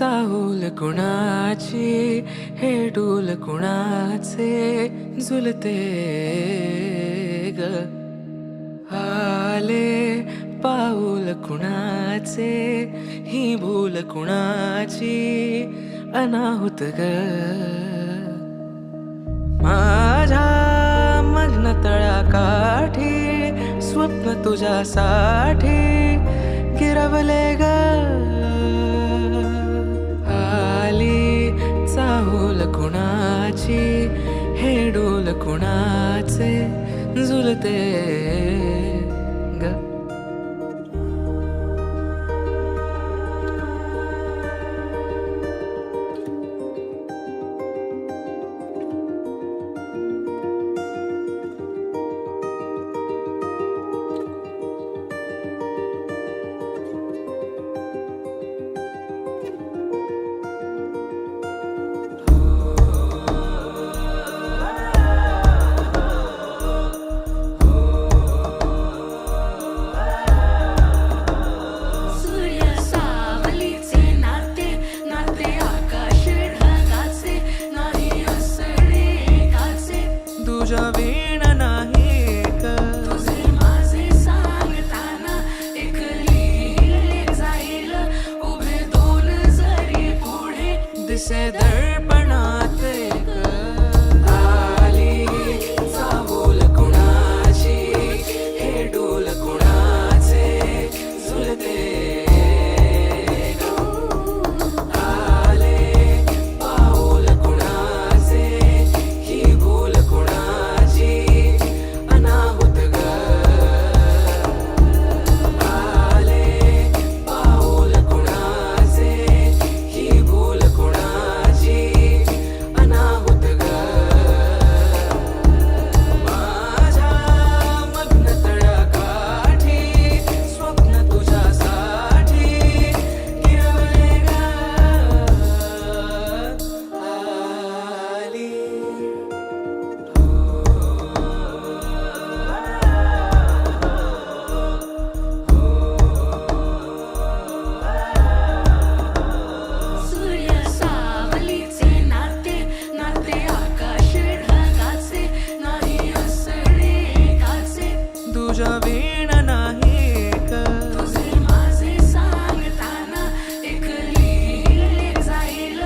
चाहूल कुणाची हे डूल कुणाचे झुलते ग आले पाऊल कुणाचे ही भूल कुणाची अनाहुत ग माझ्या मग्न तळाकाठी स्वप्न तुझ्यासाठी गिरवले ग आली चाहूल कुणाची हे डोल कुणाचे झुलते ग तुझ्या वीण नाही का तुझे माझे सांगताना एक लिहिले जाईल उभे दोन जरी पुढे दिसे दर्पणात ग आली चाहूल कुणाची हे डोल कुणाचे झुलते आले पाऊल कुणाचे ही भूल कुणाची अनाहुत ग आले पाऊल कुणाचे ही भूल कुणाची अनाहुत ग माझ्या मग्न तळाकाठी स्वप्न तुझ्यासाठी गिरवले ग आली सूर्य सावलीचे नाते नाते आकाश ढगाचे नाही असणे काचे तुझ्या वीण नाही का तुझे माझे सांगताना एक लिहिले जाईल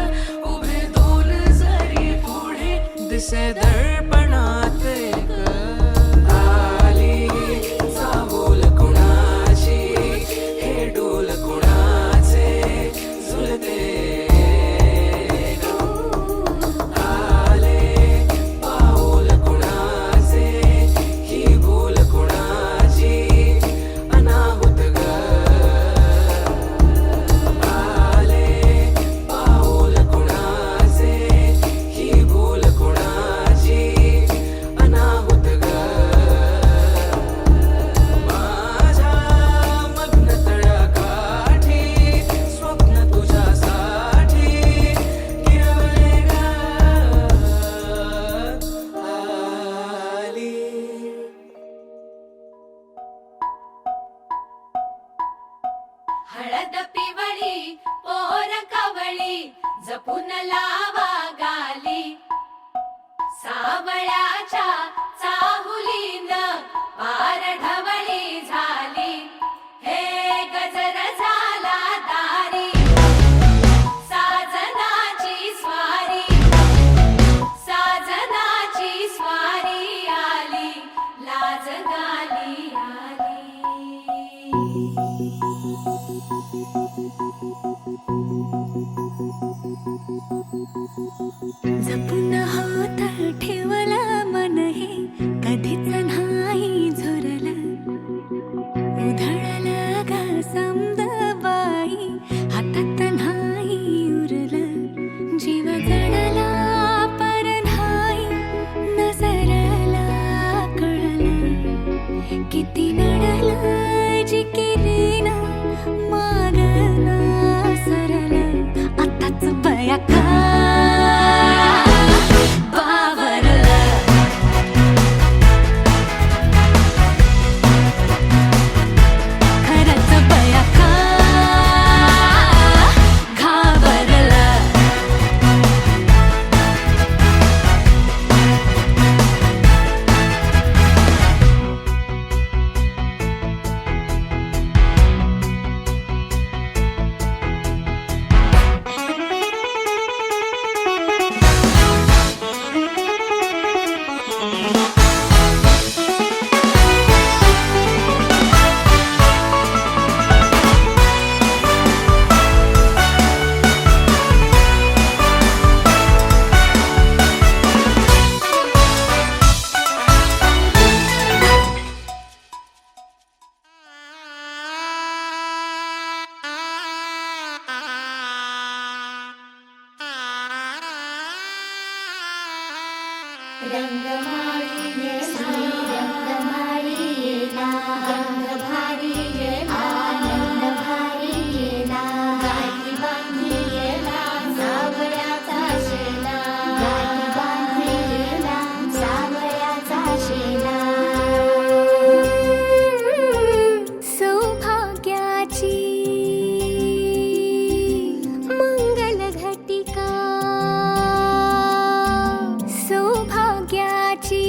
उभे दोन जरी पुढे दिसे दर्पणात ग आली चाहूल कुणाची हे डोल कुणाचे झुलते आले पाऊल कुणाचे ही भूल कुणाची अनाहुत ग आले पाऊल कुणाचे ही भूल कुणाची अनाहुत ग माझ्या मग्न तळाकाठी स्वप्न तुझ्यासाठी गिरवले ग आली हळद पिवळी पोर कवळी जपून लावा गाली सावळ्याच्या चाहुलीन पार ढवळी झाली हे गजर झाला दारी साजनाची स्वारी साजनाची स्वारी आली लाज गाली आली जपून हात ठेवला मन हे कधीच नाही झुरलं रंगमाळी रंगमाळी येला रंग भारी येला आनंद भारी येला गाठी बांधी येला सावळ्याचा शेला गाठी बांधी येला सावळ्याचा शेला सौभाग्याची मंगल घटिका सौभाग्याची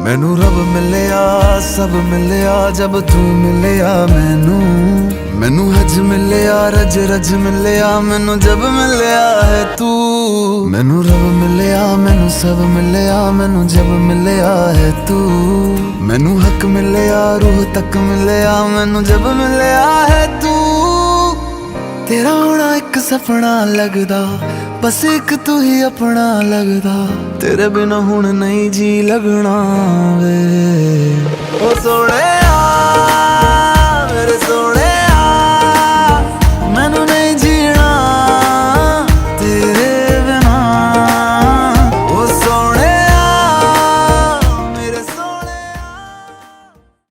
मैनू रब मिलिया सब मिलिया जब तू मिलिया मैनू हज मिलिया रज रज मिलिया मैनू जब मिलिया है तू। मैनू रब मिलिया मैनू सब मिलिया मैनू जब मिलिया है तू। मैनू हक मिलिया रूह तक मिलिया मैनू जब मिलिया है तू। तेरा होना एक सपना लगदा बस एक तू ही अपना लगदा। तेरे बिना हुण नहीं जी लगना वे ओ सोहणिया।